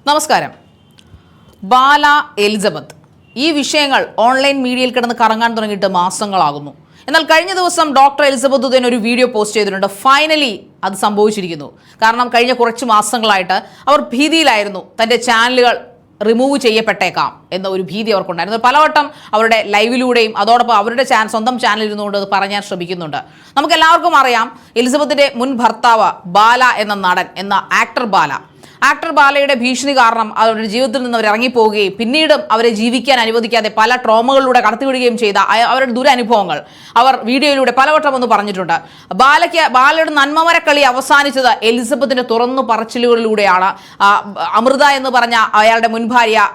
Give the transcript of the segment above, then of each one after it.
നമസ്കാരം. ബാല എലിസബത്ത് ഈ വിഷയങ്ങൾ ഓൺലൈൻ മീഡിയയിൽ കിടന്ന് കറങ്ങാൻ തുടങ്ങിയിട്ട് മാസങ്ങളാകുന്നു. എന്നാൽ കഴിഞ്ഞ ദിവസം ഡോക്ടർ എലിസബത്ത് തന്നെ ഒരു വീഡിയോ പോസ്റ്റ് ചെയ്തിട്ടുണ്ട്. ഫൈനലി അത് സംഭവിച്ചിരിക്കുന്നു. കാരണം കഴിഞ്ഞ കുറച്ച് മാസങ്ങളായിട്ട് അവർ ഭീതിയിലായിരുന്നു. തൻ്റെ ചാനലുകൾ റിമൂവ് ചെയ്യപ്പെട്ടേക്കാം എന്ന ഒരു ഭീതി അവർക്കുണ്ടായിരുന്നു. പലവട്ടം അവരുടെ ലൈവിലൂടെയും അതോടൊപ്പം അവരുടെ സ്വന്തം ചാനൽ ഇരുന്നുകൊണ്ട് അത് പറയാൻ ശ്രമിക്കുന്നുണ്ട്. നമുക്കെല്ലാവർക്കും അറിയാം, എലിസബത്തിൻ്റെ മുൻ ഭർത്താവ് ബാല എന്ന നടൻ, എന്ന ആക്ടർ ബാലയുടെ ഭീഷണി കാരണം അവരുടെ ജീവിതത്തിൽ നിന്ന് അവർ ഇറങ്ങിപ്പോവുകയും പിന്നീടും അവരെ ജീവിക്കാൻ അനുവദിക്കാതെ പല ട്രോമകളിലൂടെ കടത്തിവിടുകയും ചെയ്ത അവരുടെ ദുരനുഭവങ്ങൾ അവർ വീഡിയോയിലൂടെ പലവട്ടം ഒന്ന് പറഞ്ഞിട്ടുണ്ട്. ബാലയുടെ നന്മമരക്കളി അവസാനിച്ചത് എലിസബത്തിന്റെ തുറന്നു പറച്ചിലുകളിലൂടെയാണ്. അമൃത എന്ന് പറഞ്ഞ അയാളുടെ മുൻ ഭാര്യ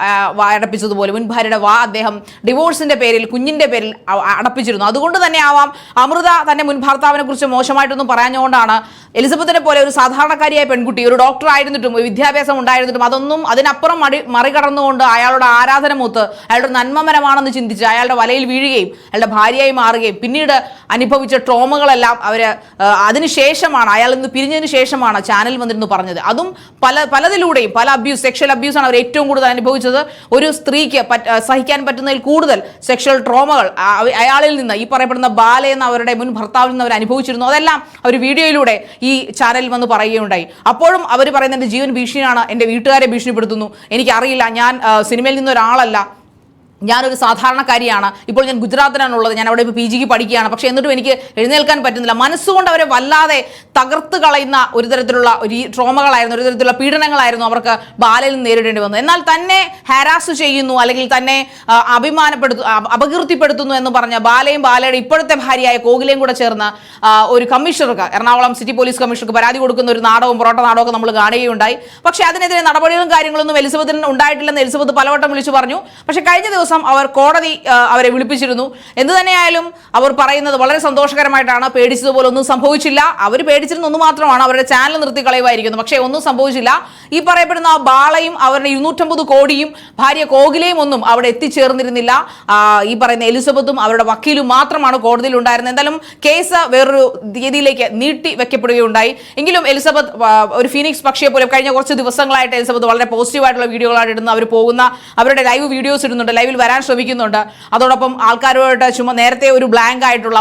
അടപ്പിച്ചതുപോലെ മുൻ ഭാര്യയുടെ അദ്ദേഹം ഡിവോഴ്സിന്റെ പേരിൽ, കുഞ്ഞിന്റെ പേരിൽ അടപ്പിച്ചിരുന്നു. അതുകൊണ്ട് തന്നെ ആവാം അമൃത തന്റെ മുൻ ഭർത്താവിനെ കുറിച്ച് മോശമായിട്ടൊന്നും പറയാഞ്ഞുകൊണ്ടാണ് എലിസബത്തിനെ പോലെ ഒരു സാധാരണക്കാരിയായ പെൺകുട്ടി, ഒരു ഡോക്ടർ ആയിരുന്നിട്ടും വിദ്യാഭ്യാസം ഉണ്ടായിരുന്നിട്ടും അതൊന്നും അതിനപ്പുറം മറികടന്നുകൊണ്ട് അയാളുടെ ആരാധന മൂത്ത് അയാളുടെ നന്മമരമാണെന്ന് ചിന്തിച്ച് അയാളുടെ വലയിൽ വീഴുകയും അയാളുടെ ഭാര്യയായി മാറുകയും പിന്നീട് അനുഭവിച്ച ട്രോമകളെല്ലാം അതിനുശേഷമാണ്, അയാളിൽ നിന്ന് പിരിഞ്ഞതിന് ശേഷമാണ് ചാനൽ വന്നിരുന്നു പറഞ്ഞത്. അതും പലതിലൂടെയും സെക്ഷൽ അബ്യൂസാണ് അവർ ഏറ്റവും കൂടുതൽ അനുഭവിച്ചത്. ഒരു സ്ത്രീക്ക് സഹിക്കാൻ പറ്റുന്നതിൽ കൂടുതൽ സെക്ഷൽ ട്രോമകൾ അയാളിൽ നിന്ന്, ഈ പറയപ്പെടുന്ന ബാല എന്ന അവരുടെ മുൻ ഭർത്താവിൽ നിന്ന് അവർ അനുഭവിച്ചിരുന്നു. അതെല്ലാം അവർ വീഡിയോയിലൂടെ ഈ ചാനലിൽ വന്ന് പറയുകയുണ്ടായി. അപ്പോഴും അവർ പറയുന്നത് എൻ്റെ ജീവൻ ഭീഷണിയാണ്, എൻ്റെ വീട്ടുകാരെ ഭീഷണിപ്പെടുത്തുന്നു, എനിക്കറിയില്ല, ഞാൻ സിനിമയിൽ നിന്നൊരാളല്ല, ഞാനൊരു സാധാരണക്കാരിയാണ്, ഇപ്പോൾ ഞാൻ ഗുജറാത്തിലാണുള്ളത്, ഞാൻ അവിടെ ഇപ്പോൾ PG പഠിക്കുകയാണ്, പക്ഷേ എന്നിട്ടും എനിക്ക് എഴുന്നേൽക്കാൻ പറ്റുന്നില്ല. മനസ്സുകൊണ്ട് അവരെ വല്ലാതെ തകർത്ത് കളയുന്ന ഒരു തരത്തിലുള്ള ഒരു ട്രോമകളായിരുന്നു, ഒരു തരത്തിലുള്ള പീഡനങ്ങളായിരുന്നു അവർക്ക് ബാലയിൽ നിന്ന് നേരിടേണ്ടി വന്നത്. എന്നാൽ തന്നെ ഹാരാസ് ചെയ്യുന്നു, അല്ലെങ്കിൽ തന്നെ അപകീർത്തിപ്പെടുത്തുന്നു എന്ന് പറഞ്ഞ ബാലയുടെ ഇപ്പോഴത്തെ ഭാര്യയായ കോകിലയും കൂടെ ചേർന്ന് ഒരു കമ്മീഷണർക്ക്, എറണാകുളം സിറ്റി പോലീസ് കമ്മീഷണർക്ക് പരാതി കൊടുക്കുന്ന ഒരു പൊറോട്ട നാടകമൊക്കെ നമ്മൾ കാണുകയുണ്ടായി. പക്ഷേ അതിനെതിരെ നടപടികളും കാര്യങ്ങളൊന്നും എലിസബത്തിന് ഉണ്ടായിട്ടില്ലെന്ന് എലിസബത്ത് പലവട്ടം വിളിച്ചു പറഞ്ഞു. പക്ഷേ കഴിഞ്ഞ ദിവസം അവർ കോടതി അവരെ വിളിപ്പിച്ചിരുന്നു. എന്തു തന്നെയായാലും അവർ പറയുന്നത് വളരെ സന്തോഷകരമായിട്ടാണ്. പേടിച്ചതുപോലെ ഒന്നും സംഭവിച്ചില്ല. അവർ പേടിച്ചിരുന്ന ഒന്ന് മാത്രമാണ്, അവരുടെ ചാനൽ നിർത്തി കളയുമായിരിക്കുന്നു. പക്ഷേ ഒന്നും സംഭവിച്ചില്ല. ഈ പറയപ്പെടുന്ന ബാളയും അവരുടെ 250 കോടിയും ഭാര്യ കോകിലയും ഒന്നും അവിടെ എത്തിച്ചേർന്നിരുന്നില്ല. ഈ പറയുന്ന എലിസബത്തും അവരുടെ വക്കീലും മാത്രമാണ് കോടതിയിൽ ഉണ്ടായിരുന്നത്. എന്തായാലും കേസ് വേറൊരു തീയതിയിലേക്ക് നീട്ടി വെക്കപ്പെടുകയുണ്ടായി. എങ്കിലും എലിസബത്ത് ഒരു ഫീനിക്സ് പക്ഷിയെ പോലെ കഴിഞ്ഞ കുറച്ച് ദിവസങ്ങളായിട്ട് എലിസബത്ത് വളരെ പോസിറ്റീവായിട്ടുള്ള വീഡിയോകളാണ് ഇടുന്നത്. അവർ പോകുന്ന അവരുടെ ലൈവ് വീഡിയോസ് ഇടുന്നുണ്ട്, ലൈവിൽ വരാൻ ശ്രമിക്കുന്നുണ്ട്. അതോടൊപ്പം ആൾക്കാരോട് നേരത്തെ ഒരു ബ്ലാങ്ക് ആയിട്ടുള്ള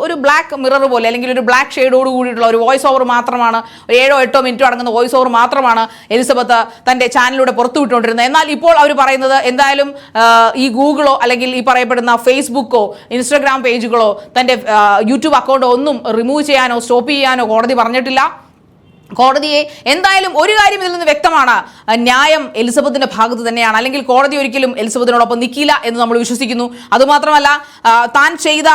ഒരു ബ്ലാക്ക് മിറർ പോലെ, അല്ലെങ്കിൽ ഒരു ബ്ലാക്ക് ഷെയ്ഡോട് കൂടിയിട്ടുള്ള ഒരു വോയിസ് ഓവർ മാത്രമാണ്, 7-8 മിനിറ്റ് അടങ്ങുന്ന വോയിസ് ഓവർ മാത്രമാണ് എലിസബത്ത് തന്റെ ചാനലിലൂടെ പുറത്തുവിട്ടുകൊണ്ടിരുന്നത്. എന്നാൽ ഇപ്പോൾ അവർ പറയുന്നത് എന്തായാലും ഈ ഗൂഗിളോ അല്ലെങ്കിൽ ഈ പറയപ്പെടുന്ന ഫേസ്ബുക്കോ ഇൻസ്റ്റഗ്രാം പേജുകളോ തന്റെ യൂട്യൂബ് അക്കൗണ്ടോ ഒന്നും റിമൂവ് ചെയ്യാനോ സ്റ്റോപ്പ് ചെയ്യാനോ കോടതി പറഞ്ഞിട്ടില്ല. കോടതിയെ എന്തായാലും ഒരു കാര്യം ഇതിൽ നിന്ന് വ്യക്തമാണ്, ന്യായം എലിസബത്തിന്റെ ഭാഗത്ത് തന്നെയാണ്. അല്ലെങ്കിൽ കോടതി ഒരിക്കലും എലിസബത്തിനോടൊപ്പം നിൽക്കില്ല എന്ന് നമ്മൾ വിശ്വസിക്കുന്നു. അതുമാത്രമല്ല, താൻ ചെയ്ത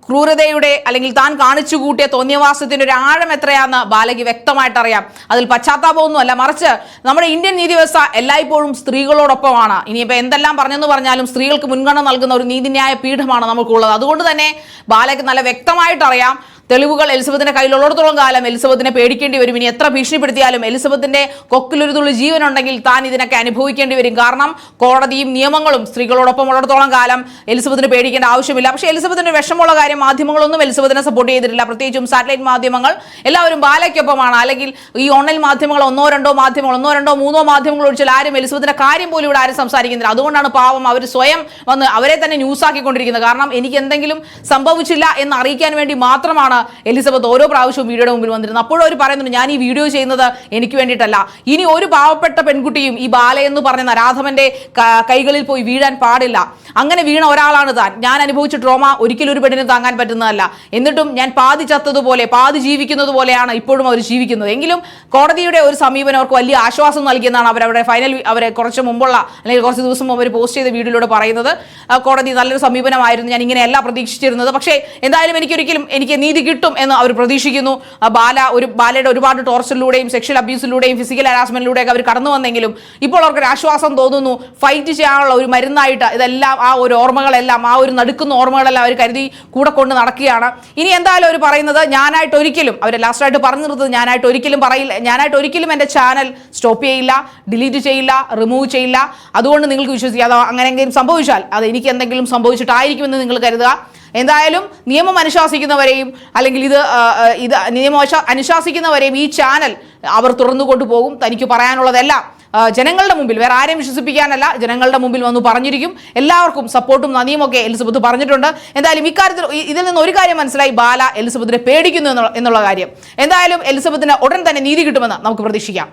ക്രൂരതയുടെ അല്ലെങ്കിൽ താൻ കാണിച്ചു കൂട്ടിയ തോന്നിയവാസത്തിന്റെ ഒരു ആഴം എത്രയാണെന്ന് ബാലയ്ക്ക് വ്യക്തമായിട്ടറിയാം. അതിൽ പശ്ചാത്താപമൊന്നുമല്ല, മറിച്ച് നമ്മുടെ ഇന്ത്യൻ നീതിവ്യവസ്ഥ എല്ലായ്പ്പോഴും സ്ത്രീകളോടൊപ്പമാണ്. ഇനിയിപ്പോൾ എന്തെല്ലാം പറഞ്ഞെന്ന് പറഞ്ഞാലും സ്ത്രീകൾക്ക് മുൻഗണന നൽകുന്ന ഒരു നീതിന്യായ പീഠമാണ് നമുക്കുള്ളത്. അതുകൊണ്ട് തന്നെ ബാലയ്ക്ക് നല്ല വ്യക്തമായിട്ടറിയാം, തെളിവുകൾ എലിസബത്തിന്റെ കയ്യിലുള്ളിടത്തോളം കാലം എലിസബത്തിനെ പേടിക്കേണ്ടി വരും. ഇനി എത്ര ഭീഷണിപ്പെടുത്തിയാലും എലിസബത്തിന്റെ കൊക്കിലൊരു തുള്ളി ജീവനുണ്ടെങ്കിൽ താൻ ഇതിനൊക്കെ അനുഭവിക്കേണ്ടി വരും. കാരണം കോടതിയും നിയമങ്ങളും സ്ത്രീകളോടൊപ്പം ഉള്ളിടത്തോളം കാലം എലിസബത്തിന് പേടിക്കേണ്ട ആവശ്യമില്ല. പക്ഷേ എലിസബത്തിന്റെ വിഷമമുള്ള കാര്യം, മാധ്യമങ്ങളൊന്നും എലിസബത്തിനെ സപ്പോർട്ട് ചെയ്തിട്ടില്ല. പ്രത്യേകിച്ചും സാറ്റലൈറ്റ് മാധ്യമങ്ങൾ എല്ലാവരും ബാലയ്ക്കൊപ്പമാണ്. അല്ലെങ്കിൽ ഈ ഓൺലൈൻ മാധ്യമങ്ങൾ ഒന്നോ രണ്ടോ മൂന്നോ മാധ്യമങ്ങൾ ഒഴിച്ചാൽ ആരും എലിസബത്തിന്റെ കാര്യം പോലും ഇവിടെ ആരും സംസാരിക്കുന്നില്ല. അതുകൊണ്ടാണ് പാവം അവർ സ്വയം വന്ന് അവരെ തന്നെ ന്യൂസാക്കിക്കൊണ്ടിരിക്കുന്നത്. കാരണം എനിക്ക് എന്തെങ്കിലും സംഭവിച്ചില്ല എന്ന് അറിയിക്കാൻ വേണ്ടി മാത്രമാണ് എലിസബത്ത് ഓരോ പ്രാവശ്യവും വീഡിയോയുടെ മുമ്പിൽ വന്നിരുന്നത്. അപ്പോഴും അവർ പറയുന്നുണ്ട്, ഞാൻ ഈ വീഡിയോ ചെയ്യുന്നത് എനിക്ക് വേണ്ടിയിട്ടല്ല. ഇനി ഒരു പാവപ്പെട്ട പെൺകുട്ടിയും ഈ ബാല എന്ന് പറഞ്ഞ നരാധമന്റെ കൈകളിൽ പോയി വീഴാൻ പാടില്ല. അങ്ങനെ വീണ ഒരാളാണ് താൻ. ഞാൻ അനുഭവിച്ച ട്രോമ ഒരിക്കലും ഒരു പെണ്ണിന് താങ്ങാൻ പറ്റുന്നതല്ല. എന്നിട്ടും ഞാൻ പാതി ചത്തതുപോലെ പാതി ജീവിക്കുന്നത് പോലെയാണ് ഇപ്പോഴും അവർ ജീവിക്കുന്നത്. എങ്കിലും കോടതിയുടെ ഒരു സമീപനം അവർക്ക് വലിയ ആശ്വാസം നൽകിയെന്നാണ് അവരവിടെ അവരെ കുറച്ച് മുമ്പുള്ള അല്ലെങ്കിൽ കുറച്ച് ദിവസം മുമ്പ് അവർ പോസ്റ്റ് ചെയ്ത വീഡിയോയിലൂടെ പറയുന്നത്. കോടതി നല്ലൊരു സമീപനമായിരുന്നു, ഞാൻ ഇങ്ങനെയല്ല പ്രതീക്ഷിച്ചിരുന്നത്, പക്ഷേ എന്തായാലും എനിക്ക് നീതി കിട്ടും എന്ന് അവർ പ്രതീക്ഷിക്കുന്നു. ബാലയുടെ ഒരുപാട് ടോർച്ചറിലൂടെയും സെക്ഷൽ അബ്യൂസിലൂടെയും ഫിസിക്കൽ ഹരാസ്മെന്റിലൂടെയൊക്കെ അവർ കടന്നു വന്നെങ്കിലും ഇപ്പോൾ അവർക്കൊരു ആശ്വാസം തോന്നുന്നു. ഫൈറ്റ് ചെയ്യാനുള്ള ഒരു മരുന്നായിട്ട് ഇതെല്ലാം, ആ ഒരു ഓർമ്മകളെല്ലാം, ആ ഒരു നടുക്കുന്ന ഓർമ്മകളെല്ലാം അവർ കരുതി കൂടെ കൊണ്ട് നടക്കുകയാണ്. ഇനി എന്തായാലും അവർ പറയുന്നത്, ഞാനായിട്ട് ഒരിക്കലും, അവർ ലാസ്റ്റായിട്ട് പറഞ്ഞു നിർത്തത്, ഞാനായിട്ട് ഒരിക്കലും എൻ്റെ ചാനൽ സ്റ്റോപ്പ് ചെയ്യില്ല, ഡിലീറ്റ് ചെയ്യില്ല, റിമൂവ് ചെയ്യില്ല. അതുകൊണ്ട് നിങ്ങൾക്ക് വിശ്വസിക്കുക, അതോ അങ്ങനെ എന്തെങ്കിലും സംഭവിച്ചാൽ അത് എനിക്ക് എന്തെങ്കിലും സംഭവിച്ചിട്ടായിരിക്കുമെന്ന് നിങ്ങൾ കരുതുക. എന്തായാലും നിയമം അനുശാസിക്കുന്നവരെയും അല്ലെങ്കിൽ ഇത് നിയമം അനുശാസിക്കുന്നവരെയും ഈ ചാനൽ അവർ തുറന്നു കൊണ്ടുപോകും. തനിക്ക് പറയാനുള്ളതെല്ലാം ജനങ്ങളുടെ മുമ്പിൽ, വേറെ ആരെയും വിശ്വസിപ്പിക്കാനല്ല, ജനങ്ങളുടെ മുമ്പിൽ വന്ന് പറഞ്ഞിരിക്കും. എല്ലാവർക്കും സപ്പോർട്ടും നന്ദിയും ഒക്കെ എലിസബത്ത് പറഞ്ഞിട്ടുണ്ട്. എന്തായാലും ഇക്കാര്യത്തിൽ ഇതിൽ നിന്ന് ഒരു കാര്യം മനസ്സിലായി, ബാല എലിസബത്തിനെ പേടിക്കുന്നു എന്നുള്ള കാര്യം. എന്തായാലും എലിസബത്തിന് ഉടൻ തന്നെ നീതി കിട്ടുമെന്ന് നമുക്ക് പ്രതീക്ഷിക്കാം.